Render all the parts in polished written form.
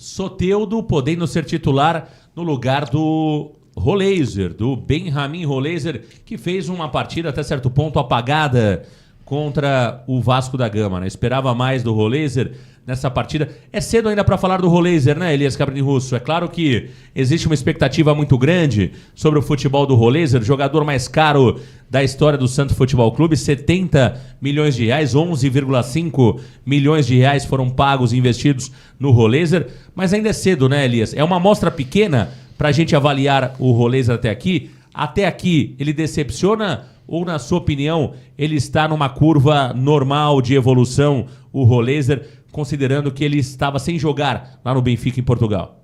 Soteldo podendo ser titular no lugar do Roleiser, do Benjamin Roleiser, que fez uma partida até certo ponto apagada contra o Vasco da Gama, né? Esperava mais do Roleiser nessa partida. É cedo ainda para falar do Roleiser, né, Elias Cabrini Russo? É claro que existe uma expectativa muito grande sobre o futebol do Roleiser, jogador mais caro da história do Santos Futebol Clube, 70 milhões de reais, 11,5 milhões de reais foram pagos e investidos no Roleiser, mas ainda é cedo, né, Elias? É uma amostra pequena para a gente avaliar o Roleiser até aqui. Até aqui, ele decepciona ou, na sua opinião, ele está numa curva normal de evolução, o Roleiser, considerando que ele estava sem jogar lá no Benfica, em Portugal?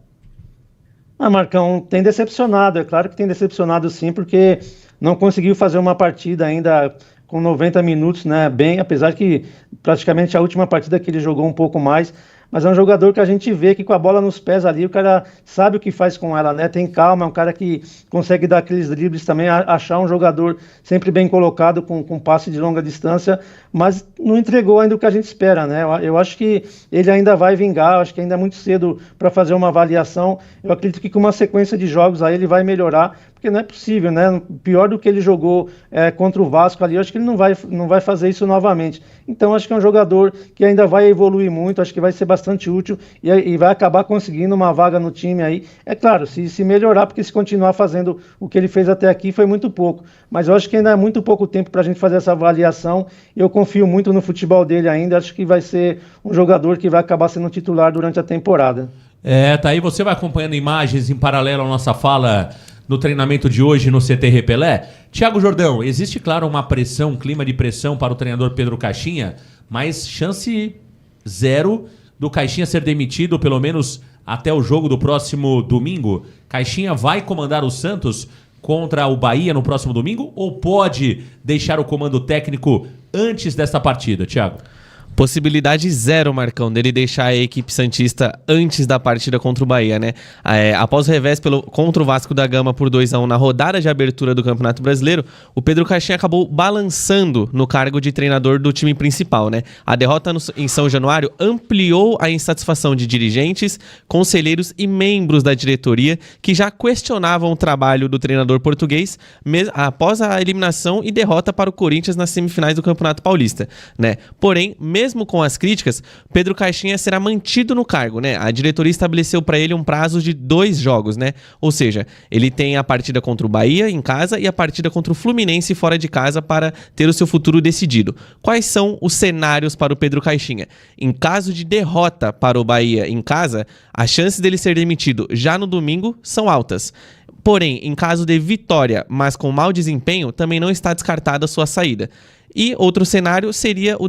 Marcão, tem decepcionado, é claro que tem decepcionado sim, porque não conseguiu fazer uma partida ainda com 90 minutos, né, bem, apesar que praticamente a última partida que ele jogou um pouco mais, mas é um jogador que a gente vê que com a bola nos pés ali, o cara sabe o que faz com ela, né? Tem calma, é um cara que consegue dar aqueles dribles também, achar um jogador sempre bem colocado, com passe de longa distância, mas não entregou ainda o que a gente espera, né? Eu acho que ele ainda vai vingar, acho que ainda é muito cedo para fazer uma avaliação. Eu acredito que com uma sequência de jogos aí ele vai melhorar, porque não é possível, né? Pior do que ele jogou contra o Vasco ali, eu acho que ele não vai fazer isso novamente. Então acho que é um jogador que ainda vai evoluir muito, acho que vai ser bastante útil e vai acabar conseguindo uma vaga no time aí. É claro, se melhorar, porque se continuar fazendo o que ele fez até aqui foi muito pouco. Mas eu acho que ainda é muito pouco tempo para a gente fazer essa avaliação. Eu confio muito no futebol dele ainda, acho que vai ser um jogador que vai acabar sendo titular durante a temporada. Tá aí, você vai acompanhando imagens em paralelo à nossa fala no treinamento de hoje no CT Repelé. Thiago Jordão, existe, claro, uma pressão, um clima de pressão para o treinador Pedro Caixinha, mas chance zero do Caixinha ser demitido, pelo menos até o jogo do próximo domingo. Caixinha vai comandar o Santos contra o Bahia no próximo domingo ou pode deixar o comando técnico antes desta partida, Thiago? Possibilidade zero, Marcão, dele deixar a equipe santista antes da partida contra o Bahia, né? Após o revés contra o Vasco da Gama por 2-1 na rodada de abertura do Campeonato Brasileiro, o Pedro Caixinha acabou balançando no cargo de treinador do time principal, né? A derrota em São Januário ampliou a insatisfação de dirigentes, conselheiros e membros da diretoria que já questionavam o trabalho do treinador português após a eliminação e derrota para o Corinthians nas semifinais do Campeonato Paulista, né? Porém, mesmo com as críticas, Pedro Caixinha será mantido no cargo, né? A diretoria estabeleceu para ele um prazo de 2 jogos, né? Ou seja, ele tem a partida contra o Bahia em casa e a partida contra o Fluminense fora de casa para ter o seu futuro decidido. Quais são os cenários para o Pedro Caixinha? Em caso de derrota para o Bahia em casa, as chances dele ser demitido já no domingo são altas. Porém, em caso de vitória, mas com mau desempenho, também não está descartada a sua saída. E outro cenário seria o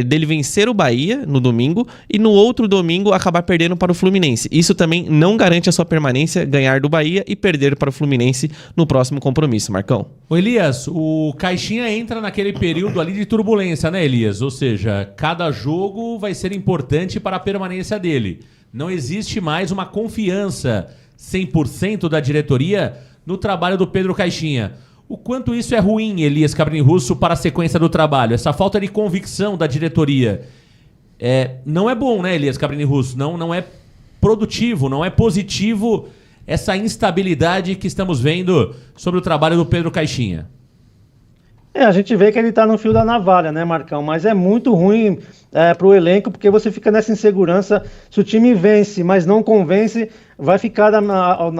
dele vencer o Bahia no domingo e no outro domingo acabar perdendo para o Fluminense. Isso também não garante a sua permanência, ganhar do Bahia e perder para o Fluminense no próximo compromisso, Marcão. Ô Elias, o Caixinha entra naquele período ali de turbulência, né, Elias? Ou seja, cada jogo vai ser importante para a permanência dele. Não existe mais uma confiança 100% da diretoria no trabalho do Pedro Caixinha. O quanto isso é ruim, Elias Cabrini Russo, para a sequência do trabalho? Essa falta de convicção da diretoria não é bom, né, Elias Cabrini Russo? Não é produtivo, não é positivo essa instabilidade que estamos vendo sobre o trabalho do Pedro Caixinha. A gente vê que ele está no fio da navalha, né, Marcão? Mas é muito ruim para o elenco, porque você fica nessa insegurança. Se o time vence, mas não convence, vai ficar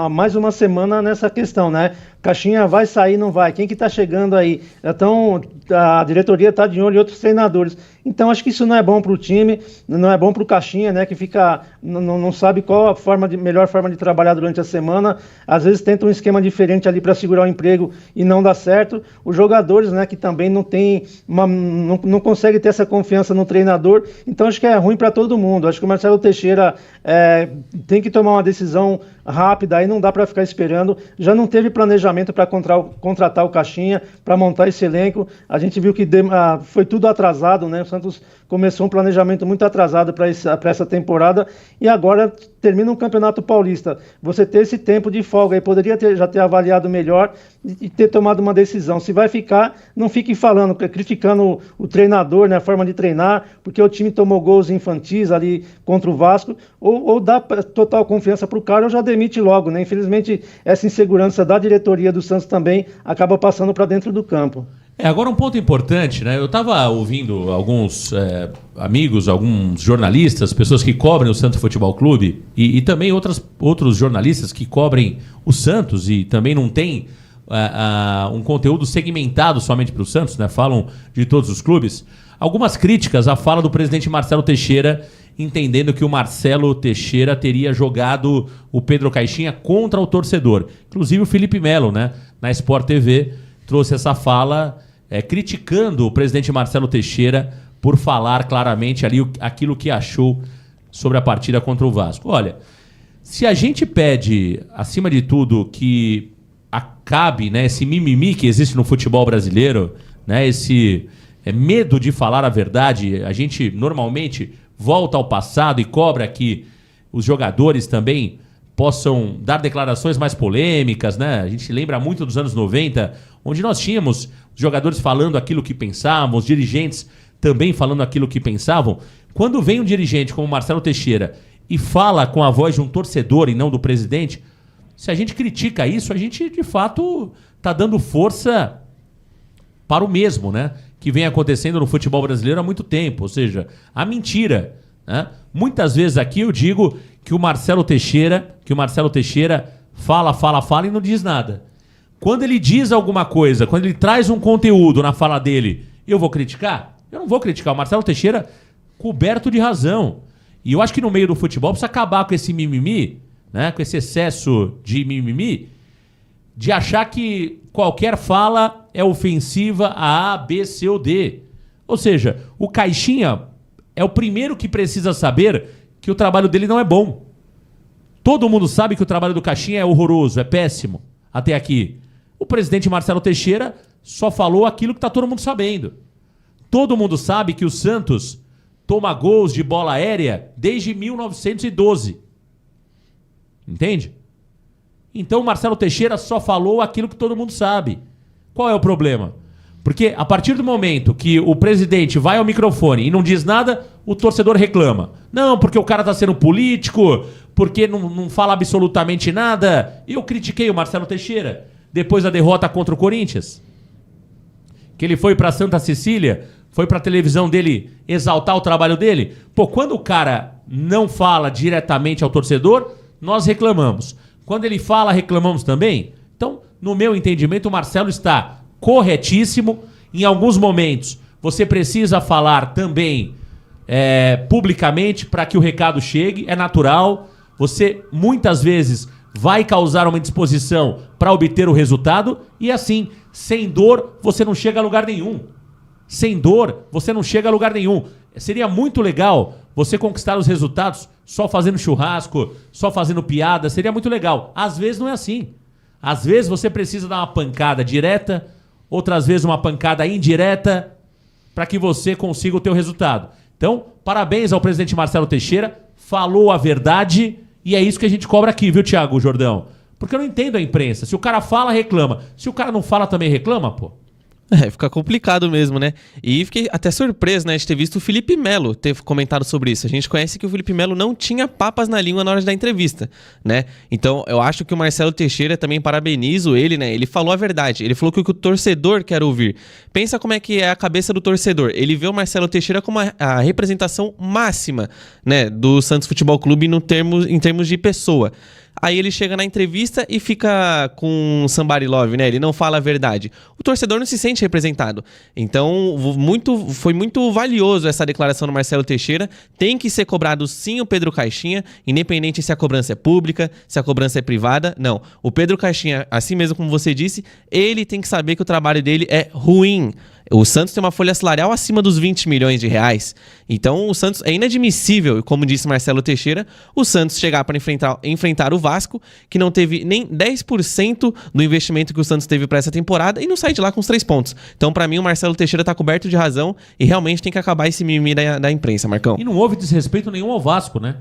mais uma semana nessa questão, né? Caixinha vai sair, não vai? Quem que tá chegando aí? Então, a diretoria está de olho em outros treinadores. Então, acho que isso não é bom para o time, não é bom para o Caixinha, né? Que fica, não sabe qual a melhor forma de trabalhar durante a semana. Às vezes tenta um esquema diferente ali para segurar o emprego e não dá certo. Os jogadores, né? Que também não conseguem ter essa confiança no treinador. Então, acho que é ruim para todo mundo. Acho que o Marcelo Teixeira tem que tomar uma decisão rápida, aí não dá para ficar esperando. Já não teve planejamento para contratar o Caixinha, para montar esse elenco. A gente viu que foi tudo atrasado, né? O Santos começou um planejamento muito atrasado para essa temporada e agora termina um Campeonato Paulista. Você ter esse tempo de folga aí, poderia já ter avaliado melhor e ter tomado uma decisão. Se vai ficar, não fique falando, criticando o treinador, né, a forma de treinar, porque o time tomou gols infantis ali contra o Vasco, ou dá total confiança para o cara ou já demite logo, né? Infelizmente, essa insegurança da diretoria do Santos também acaba passando para dentro do campo. Agora um ponto importante, né? Eu estava ouvindo alguns amigos, alguns jornalistas, pessoas que cobrem o Santos Futebol Clube e também outros jornalistas que cobrem o Santos e também não tem um conteúdo segmentado somente para o Santos, né? Falam de todos os clubes. Algumas críticas à fala do presidente Marcelo Teixeira, entendendo que o Marcelo Teixeira teria jogado o Pedro Caixinha contra o torcedor. Inclusive o Felipe Melo, né? Na Sport TV, trouxe essa fala criticando o presidente Marcelo Teixeira por falar claramente ali aquilo que achou sobre a partida contra o Vasco. Olha, se a gente pede, acima de tudo, que acabe, né, esse mimimi que existe no futebol brasileiro, né, esse medo de falar a verdade, a gente normalmente volta ao passado e cobra que os jogadores também possam dar declarações mais polêmicas, né? A gente lembra muito dos anos 90, onde nós tínhamos os jogadores falando aquilo que pensavam, os dirigentes também falando aquilo que pensavam. Quando vem um dirigente como Marcelo Teixeira e fala com a voz de um torcedor e não do presidente, se a gente critica isso, a gente de fato está dando força para o mesmo, né? Que vem acontecendo no futebol brasileiro há muito tempo, ou seja, a mentira, né? Muitas vezes aqui eu digo que o Marcelo Teixeira fala e não diz nada. Quando ele diz alguma coisa, quando ele traz um conteúdo na fala dele, eu vou criticar? Eu não vou criticar. O Marcelo Teixeira, coberto de razão. E eu acho que no meio do futebol precisa acabar com esse mimimi, né? Com esse excesso de mimimi, de achar que qualquer fala é ofensiva a A, B, C ou D. Ou seja, o Caixinha é o primeiro que precisa saber que o trabalho dele não é bom. Todo mundo sabe que o trabalho do Caixinha é horroroso, é péssimo, até aqui. O presidente Marcelo Teixeira só falou aquilo que está todo mundo sabendo. Todo mundo sabe que o Santos toma gols de bola aérea desde 1912. Entende? Então o Marcelo Teixeira só falou aquilo que todo mundo sabe. Qual é o problema? Porque a partir do momento que o presidente vai ao microfone e não diz nada, o torcedor reclama. Não, porque o cara tá sendo político, porque não fala absolutamente nada. Eu critiquei o Marcelo Teixeira depois da derrota contra o Corinthians. Que ele foi pra Santa Cecília, foi pra televisão dele exaltar o trabalho dele. Pô, quando o cara não fala diretamente ao torcedor, nós reclamamos. Quando ele fala, reclamamos também. Então, no meu entendimento, o Marcelo está corretíssimo. Em alguns momentos, você precisa falar também publicamente para que o recado chegue. É natural. Você, muitas vezes, vai causar uma indisposição para obter o resultado. E assim, sem dor, você não chega a lugar nenhum. Sem dor, você não chega a lugar nenhum. Seria muito legal você conquistar os resultados só fazendo churrasco, só fazendo piada. Seria muito legal. Às vezes não é assim. Às vezes você precisa dar uma pancada direta, outras vezes uma pancada indireta, para que você consiga o teu resultado. Então, parabéns ao presidente Marcelo Teixeira, falou a verdade, e é isso que a gente cobra aqui, viu, Thiago Jordão? Porque eu não entendo a imprensa. Se o cara fala, reclama. Se o cara não fala, também reclama, pô. Fica complicado mesmo, né? E fiquei até surpreso, né, de ter visto o Felipe Melo ter comentado sobre isso. A gente conhece que o Felipe Melo não tinha papas na língua na hora da entrevista, né? Então, eu acho que o Marcelo Teixeira, também parabenizo ele, né? Ele falou a verdade. Ele falou que o o torcedor quer ouvir. Pensa como é que é a cabeça do torcedor. Ele vê o Marcelo Teixeira como a representação máxima, né, do Santos Futebol Clube em termos de pessoa. Aí ele chega na entrevista e fica com somebody love, né? Ele não fala a verdade. O torcedor não se sente representado. Então, foi muito valioso essa declaração do Marcelo Teixeira. Tem que ser cobrado sim o Pedro Caixinha, independente se a cobrança é pública, se a cobrança é privada. Não. O Pedro Caixinha, assim mesmo como você disse, ele tem que saber que o trabalho dele é ruim. O Santos tem uma folha salarial acima dos 20 milhões de reais. Então, o Santos é inadmissível, como disse Marcelo Teixeira, o Santos chegar para enfrentar o Vasco, que não teve nem 10% do investimento que o Santos teve para essa temporada e não sai de lá com os 3 pontos. Então, para mim, o Marcelo Teixeira tá coberto de razão e realmente tem que acabar esse mimimi da imprensa, Marcão. E não houve desrespeito nenhum ao Vasco, né?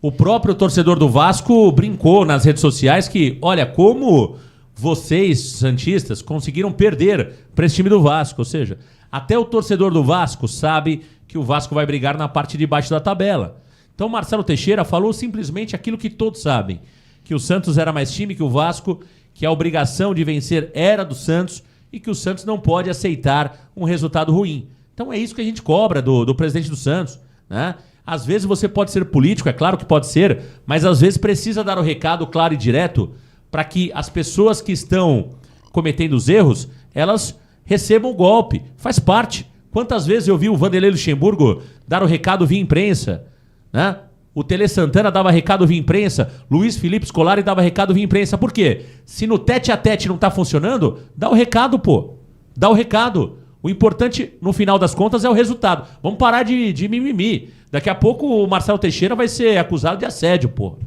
O próprio torcedor do Vasco brincou nas redes sociais que, olha, como vocês, santistas, conseguiram perder para esse time do Vasco. Ou seja, até o torcedor do Vasco sabe que o Vasco vai brigar na parte de baixo da tabela. Então Marcelo Teixeira falou simplesmente aquilo que todos sabem, que o Santos era mais time que o Vasco, que a obrigação de vencer era do Santos e que o Santos não pode aceitar um resultado ruim. Então é isso que a gente cobra do presidente do Santos, né? Às vezes você pode ser político, é claro que pode ser, mas às vezes precisa dar o recado claro e direto para que as pessoas que estão cometendo os erros, elas recebam o golpe. Faz parte. Quantas vezes eu vi o Vanderlei Luxemburgo dar o recado via imprensa, né? O Tele Santana dava recado via imprensa, Luiz Felipe Scolari dava recado via imprensa. Por quê? Se no tete a tete não tá funcionando, dá o recado, pô. Dá o recado. O importante, no final das contas, é o resultado. Vamos parar de mimimi. Daqui a pouco o Marcelo Teixeira vai ser acusado de assédio, pô.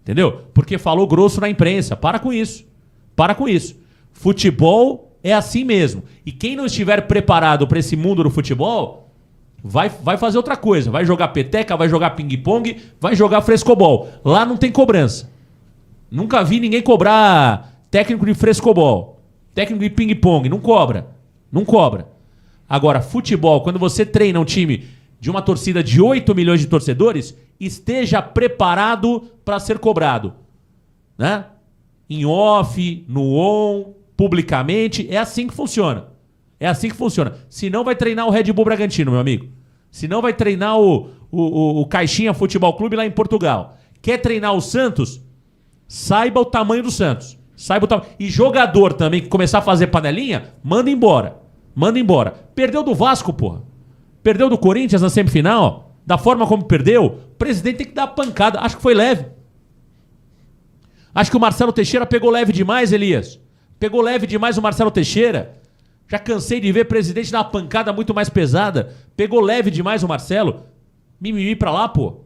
Entendeu? Porque falou grosso na imprensa. Para com isso. Para com isso. Futebol é assim mesmo. E quem não estiver preparado para esse mundo do futebol, vai fazer outra coisa. Vai jogar peteca, vai jogar ping-pong, vai jogar frescobol. Lá não tem cobrança. Nunca vi ninguém cobrar técnico de frescobol. Técnico de ping-pong. Não cobra. Não cobra. Agora, futebol, quando você treina um time de uma torcida de 8 milhões de torcedores, esteja preparado para ser cobrado. Né? Em off, no on, publicamente. É assim que funciona. É assim que funciona. Senão vai treinar o Red Bull Bragantino, meu amigo. Senão vai treinar o Caixinha Futebol Clube lá em Portugal. Quer treinar o Santos? Saiba o tamanho do Santos. Saiba o tamanho. E jogador também que começar a fazer panelinha, manda embora. Manda embora. Perdeu do Vasco, porra. Perdeu do Corinthians na semifinal. Da forma como perdeu. O presidente tem que dar pancada. Acho que foi leve. Acho que o Marcelo Teixeira pegou leve demais, Elias. Pegou leve demais o Marcelo Teixeira. Já cansei de ver presidente dar uma pancada muito mais pesada. Pegou leve demais o Marcelo. Mimimi pra lá, pô.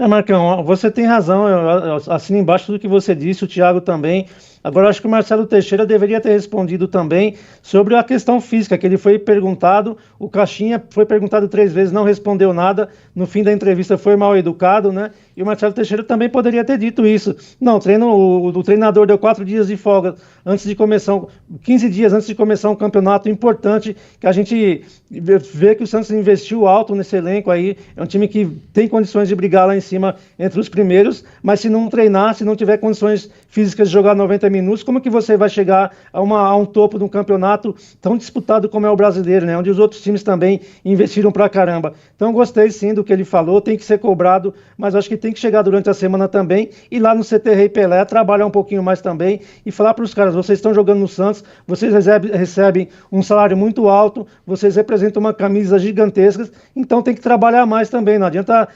Marcão, você tem razão, eu assino embaixo tudo que você disse, o Thiago também. Agora, acho que o Marcelo Teixeira deveria ter respondido também sobre a questão física, que ele foi perguntado, o Caixinha foi perguntado 3 vezes, não respondeu nada, no fim da entrevista foi mal educado, né? E o Marcelo Teixeira também poderia ter dito isso. Não, o treinador deu 4 dias de folga antes de começar, 15 dias antes de começar um campeonato importante, que a gente vê que o Santos investiu alto nesse elenco aí, é um time que tem condições de brigar lá em cima entre os primeiros, mas se não treinar, se não tiver condições físicas de jogar 90 minutos, como que você vai chegar a um topo de um campeonato tão disputado como é o brasileiro, né? Onde os outros times também investiram pra caramba. Então gostei sim do que ele falou, tem que ser cobrado, mas acho que tem que chegar durante a semana também e lá no CT Rei Pelé trabalhar um pouquinho mais também e falar para os caras, vocês estão jogando no Santos, vocês recebem um salário muito alto, vocês representam uma camisa gigantesca, então tem que trabalhar mais também, não adianta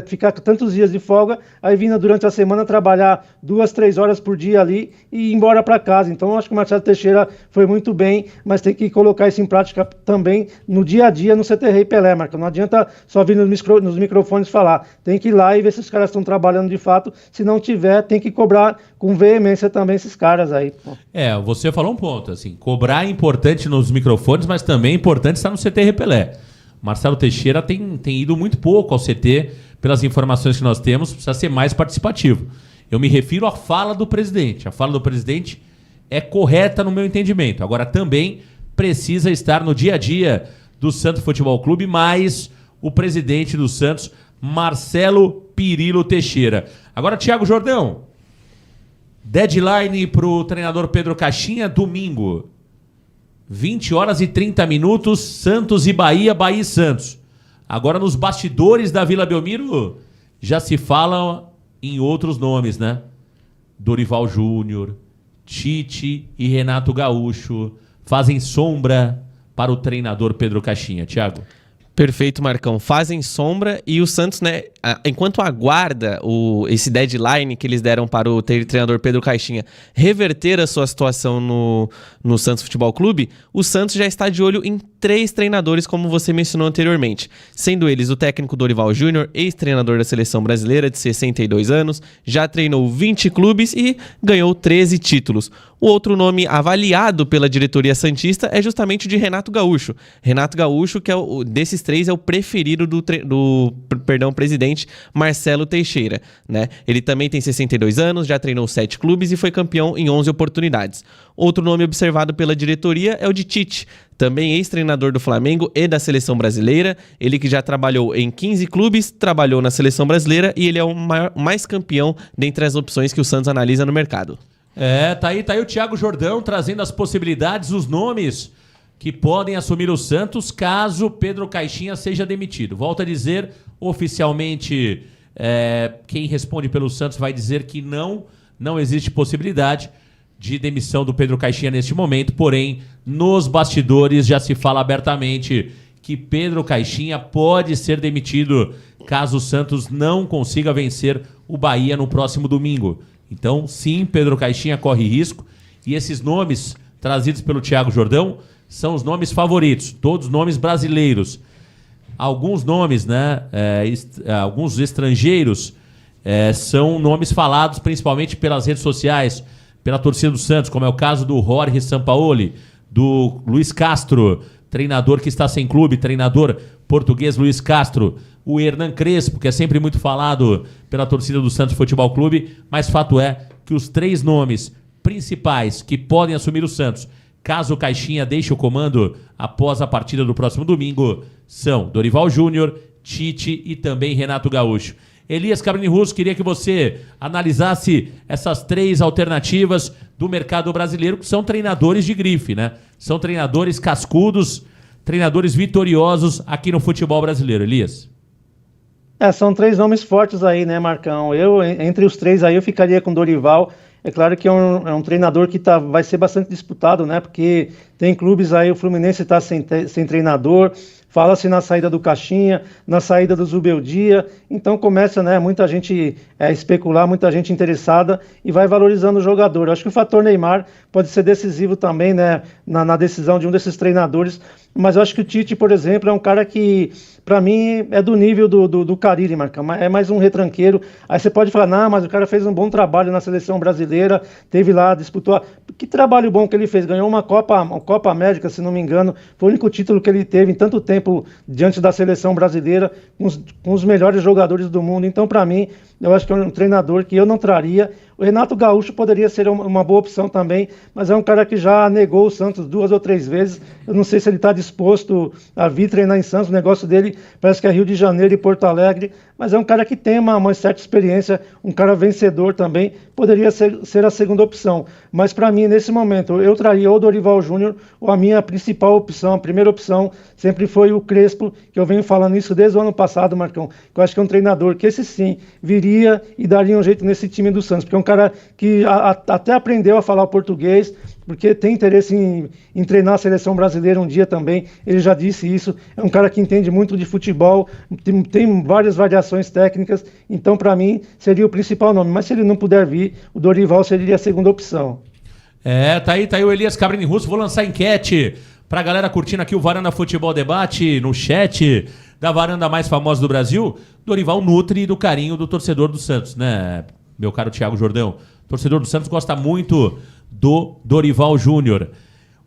ficar tantos dias de folga, aí vindo durante a semana trabalhar 2, 3 horas por dia ali e ir embora para casa. Então acho que o Marcelo Teixeira foi muito bem, mas tem que colocar isso em prática também no dia a dia no CT Rei Pelé, Marca. Não adianta só vir nos microfones falar, tem que ir lá e ver se os caras estão trabalhando de fato, se não tiver, tem que cobrar com veemência também esses caras aí. Pô. Você falou um ponto, assim, cobrar é importante nos microfones, mas também é importante estar no CT Rei Pelé. Marcelo Teixeira tem ido muito pouco ao CT, pelas informações que nós temos, precisa ser mais participativo. Eu me refiro à fala do presidente. A fala do presidente é correta no meu entendimento. Agora, também precisa estar no dia a dia do Santos Futebol Clube, mais o presidente do Santos, Marcelo Pirillo Teixeira. Agora, Thiago Jordão, deadline para o treinador Pedro Caixinha, domingo, 20 horas e 30 minutos, Santos e Bahia, Bahia e Santos. Agora, nos bastidores da Vila Belmiro, já se fala em outros nomes, né? Dorival Júnior, Tite e Renato Gaúcho fazem sombra para o treinador Pedro Caixinha. Thiago? Perfeito, Marcão. Fazem sombra e o Santos, né, enquanto aguarda esse deadline que eles deram para o treinador Pedro Caixinha reverter a sua situação no Santos Futebol Clube, o Santos já está de olho em 3 treinadores, como você mencionou anteriormente, sendo eles o técnico Dorival Júnior, ex-treinador da Seleção Brasileira de 62 anos, já treinou 20 clubes e ganhou 13 títulos. O outro nome avaliado pela diretoria santista é justamente o de Renato Gaúcho. Renato Gaúcho, que desses 3 é o preferido do presidente Marcelo Teixeira, né? Ele também tem 62 anos, já treinou 7 clubes e foi campeão em 11 oportunidades. Outro nome observado pela diretoria é o de Tite, também ex-treinador do Flamengo e da Seleção Brasileira. Ele que já trabalhou em 15 clubes, trabalhou na Seleção Brasileira e ele é o mais campeão dentre as opções que o Santos analisa no mercado. Tá aí o Thiago Jordão trazendo as possibilidades, os nomes que podem assumir o Santos caso Pedro Caixinha seja demitido. Volto a dizer, oficialmente, quem responde pelo Santos vai dizer que não existe possibilidade de demissão do Pedro Caixinha neste momento, porém, nos bastidores já se fala abertamente que Pedro Caixinha pode ser demitido caso o Santos não consiga vencer o Bahia no próximo domingo. Então, sim, Pedro Caixinha corre risco, e esses nomes trazidos pelo Thiago Jordão são os nomes favoritos, todos nomes brasileiros. Alguns nomes, né, alguns estrangeiros, são nomes falados principalmente pelas redes sociais, pela torcida do Santos, como é o caso do Jorge Sampaoli, do Luiz Castro, treinador que está sem clube, treinador português Luiz Castro, o Hernan Crespo, que é sempre muito falado pela torcida do Santos Futebol Clube, mas fato é que os 3 nomes principais que podem assumir o Santos, caso o Caixinha deixe o comando após a partida do próximo domingo, são Dorival Júnior, Tite e também Renato Gaúcho. Elias Cabrini Russo, queria que você analisasse essas 3 alternativas do mercado brasileiro, que são treinadores de grife, né? São treinadores cascudos, treinadores vitoriosos aqui no futebol brasileiro. Elias? São 3 nomes fortes aí, né, Marcão? Entre os 3 aí, eu ficaria com Dorival. É claro que é um treinador que vai ser bastante disputado, né? Porque tem clubes aí, o Fluminense está sem treinador. Fala-se na saída do Caixinha, na saída do Zubeldia, então começa, né, muita gente especular, muita gente interessada e vai valorizando o jogador. Eu acho que o fator Neymar pode ser decisivo também, né, na decisão de um desses treinadores, mas eu acho que o Tite, por exemplo, é um cara que, para mim, é do nível do Carille, Marcão, é mais um retranqueiro. Aí você pode falar, não, mas o cara fez um bom trabalho na seleção brasileira, teve lá, disputou. Que trabalho bom que ele fez, ganhou uma Copa América, se não me engano, foi o único título que ele teve em tanto tempo diante da seleção brasileira, com os melhores jogadores do mundo. Então, para mim, eu acho que é um treinador que eu não traria. O Renato Gaúcho poderia ser uma boa opção também, mas é um cara que já negou o Santos 2 ou 3 vezes. Eu não sei se ele está disposto a vir treinar em Santos. O negócio dele parece que é Rio de Janeiro e Porto Alegre, mas é um cara que tem uma certa experiência, um cara vencedor também, poderia ser a segunda opção. Mas para mim, nesse momento, eu traria ou o Dorival Júnior, ou a minha principal opção, a primeira opção, sempre foi o Crespo, que eu venho falando isso desde o ano passado, Marcão, que eu acho que é um treinador que esse sim viria e daria um jeito nesse time do Santos, porque é um cara que até aprendeu a falar o português, porque tem interesse em treinar a seleção brasileira um dia também, ele já disse isso, é um cara que entende muito de futebol, tem várias variações técnicas, então para mim seria o principal nome, mas se ele não puder vir, o Dorival seria a segunda opção. Tá aí o Elias Cabrini Russo, vou lançar enquete pra galera curtindo aqui o Varanda Futebol Debate, no chat da varanda mais famosa do Brasil. Dorival nutre do carinho do torcedor do Santos, né, meu caro Thiago Jordão? O torcedor do Santos gosta muito do Dorival Júnior.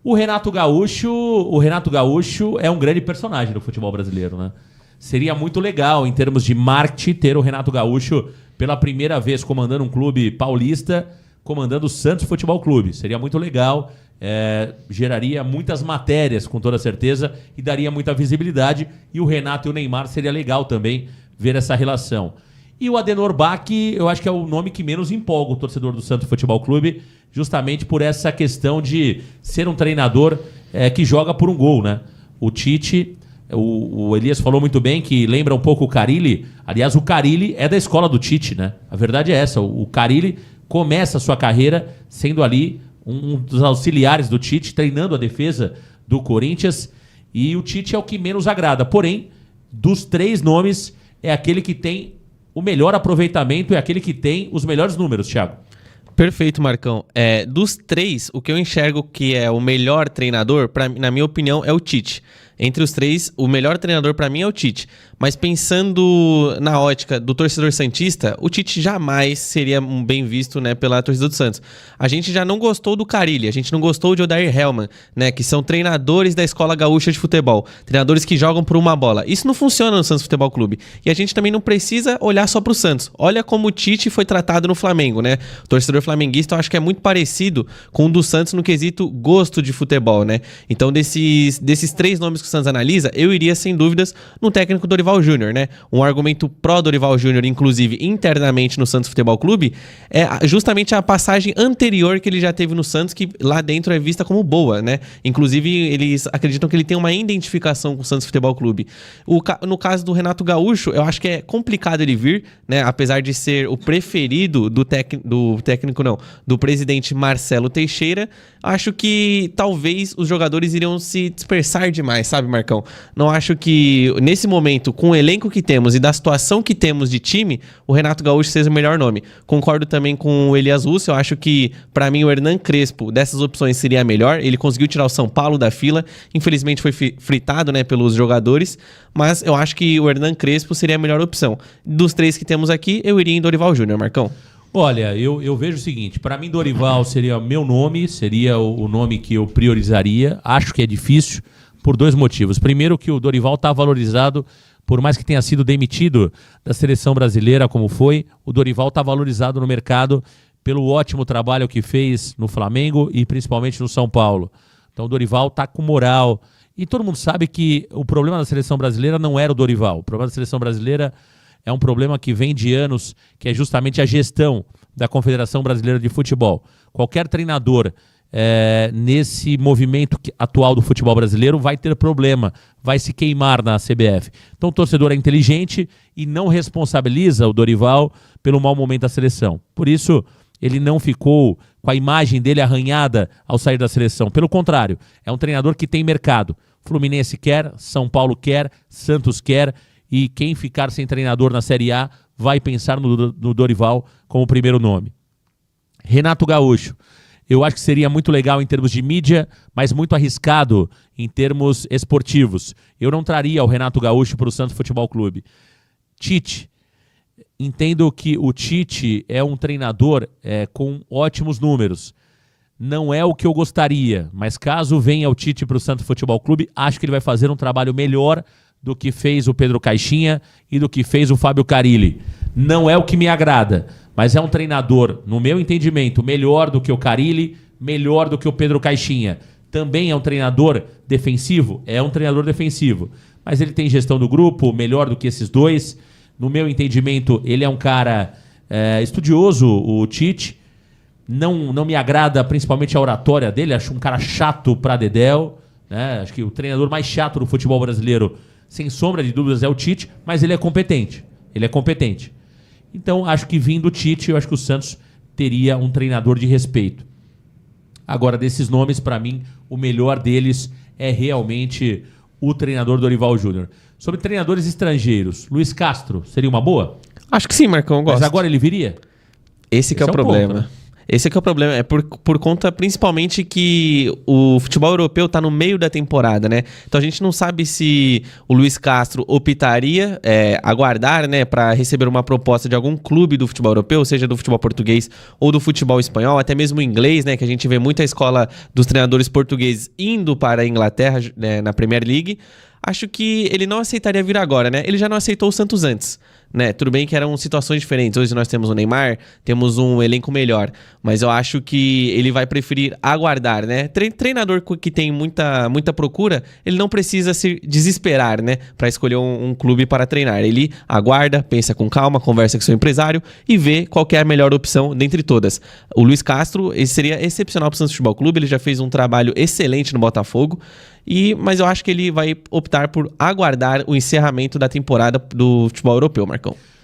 O Renato Gaúcho é um grande personagem do futebol brasileiro, né? Seria muito legal, em termos de marketing, ter o Renato Gaúcho pela primeira vez comandando um clube paulista, comandando o Santos Futebol Clube. Seria muito legal, geraria muitas matérias, com toda certeza, e daria muita visibilidade. E o Renato e o Neymar seria legal também ver essa relação. E o Adenor Bach, eu acho que é o nome que menos empolga o torcedor do Santos Futebol Clube, justamente por essa questão de ser um treinador que joga por um gol, né? O Tite, o Elias falou muito bem que lembra um pouco o Carille. Aliás, o Carille é da escola do Tite, né? A verdade é essa, o Carille começa a sua carreira sendo ali um dos auxiliares do Tite, treinando a defesa do Corinthians, e o Tite é o que menos agrada. Porém, dos 3 nomes, é aquele que tem o melhor aproveitamento é aquele que tem os melhores números, Thiago. Perfeito, Marcão. Dos três, o que eu enxergo que é o melhor treinador, na minha opinião, é o Tite. Entre os três, o melhor treinador para mim é o Tite. Mas pensando na ótica do torcedor santista, o Tite jamais seria bem visto, né, pela torcida do Santos. A gente já não gostou do Carille, a gente não gostou de Odair Hellmann, né, que são treinadores da Escola Gaúcha de Futebol, treinadores que jogam por uma bola. Isso não funciona no Santos Futebol Clube. E a gente também não precisa olhar só pro Santos. Olha como o Tite foi tratado no Flamengo, né? O torcedor flamenguista eu acho que é muito parecido com o do Santos no quesito gosto de futebol, né? Então desses três nomes que o Santos analisa, eu iria sem dúvidas no técnico Dorival Júnior, né? Um argumento pró Dorival Júnior, inclusive internamente no Santos Futebol Clube, é justamente a passagem anterior que ele já teve no Santos, que lá dentro é vista como boa, né? Inclusive, eles acreditam que ele tem uma identificação com o Santos Futebol Clube. No caso do Renato Gaúcho, eu acho que é complicado ele vir, né? Apesar de ser o preferido do presidente Marcelo Teixeira, acho que talvez os jogadores iriam se dispersar demais, sabe, Marcão? Não acho que, nesse momento, com o elenco que temos e da situação que temos de time, o Renato Gaúcho seja o melhor nome. Concordo também com o Elias Russo, eu acho que, pra mim, o Hernan Crespo, dessas opções, seria a melhor. Ele conseguiu tirar o São Paulo da fila, infelizmente foi fritado, né, pelos jogadores, mas eu acho que o Hernan Crespo seria a melhor opção. Dos três que temos aqui, eu iria em Dorival Júnior, Marcão. Olha, eu vejo o seguinte, para mim Dorival seria meu nome, seria o nome que eu priorizaria. Acho que é difícil por dois motivos. Primeiro, que o Dorival está valorizado, por mais que tenha sido demitido da seleção brasileira como foi, o Dorival está valorizado no mercado pelo ótimo trabalho que fez no Flamengo e principalmente no São Paulo. Então o Dorival está com moral. E todo mundo sabe que o problema da seleção brasileira não era o Dorival. O problema da seleção brasileira é um problema que vem de anos, que é justamente a gestão da Confederação Brasileira de Futebol. Qualquer treinador nesse movimento atual do futebol brasileiro vai ter problema, vai se queimar na CBF. Então o torcedor é inteligente e não responsabiliza o Dorival pelo mau momento da seleção. Por isso, ele não ficou com a imagem dele arranhada ao sair da seleção. Pelo contrário, é um treinador que tem mercado. Fluminense quer, São Paulo quer, Santos quer, e quem ficar sem treinador na Série A vai pensar no Dorival como primeiro nome. Renato Gaúcho. Eu acho que seria muito legal em termos de mídia, mas muito arriscado em termos esportivos. Eu não traria o Renato Gaúcho para o Santos Futebol Clube. Tite. Entendo que o Tite é um treinador com ótimos números. Não é o que eu gostaria, mas caso venha o Tite para o Santos Futebol Clube, acho que ele vai fazer um trabalho melhor do que fez o Pedro Caixinha e do que fez o Fábio Carille. Não é o que me agrada, mas é um treinador, no meu entendimento, melhor do que o Carille, melhor do que o Pedro Caixinha. Também é um treinador defensivo? É um treinador defensivo. Mas ele tem gestão do grupo, melhor do que esses dois. No meu entendimento, ele é um cara estudioso, o Tite. Não me agrada principalmente a oratória dele, acho um cara chato pra dedéu, né? Acho que o treinador mais chato do futebol brasileiro, sem sombra de dúvidas, é o Tite, mas ele é competente. Ele é competente. Então, acho que vindo o Tite, eu acho que o Santos teria um treinador de respeito. Agora, desses nomes, para mim, o melhor deles é realmente o treinador Dorival Júnior. Sobre treinadores estrangeiros, Luiz Castro, seria uma boa? Acho que sim, Marcão, eu gosto. Mas agora ele viria? Esse que é o problema. Ponto, né? Esse que é o problema, é por conta principalmente que o futebol europeu tá no meio da temporada, né? Então a gente não sabe se o Luiz Castro optaria aguardar, né, para receber uma proposta de algum clube do futebol europeu, seja do futebol português ou do futebol espanhol, até mesmo inglês, né, que a gente vê muita escola dos treinadores portugueses indo para a Inglaterra, né, na Premier League. Acho que ele não aceitaria vir agora, né? Ele já não aceitou o Santos antes, né? Tudo bem que eram situações diferentes. Hoje nós temos o Neymar, temos um elenco melhor. Mas eu acho que ele vai preferir aguardar, né? Treinador que tem muita procura, ele não precisa se desesperar, né? Para escolher um clube para treinar. Ele aguarda, pensa com calma, conversa com seu empresário e vê qual que é a melhor opção dentre todas. O Luiz Castro, ele seria excepcional para o Santos Futebol Clube. Ele já fez um trabalho excelente no Botafogo. Mas eu acho que ele vai optar por aguardar o encerramento da temporada do futebol europeu, Marcão.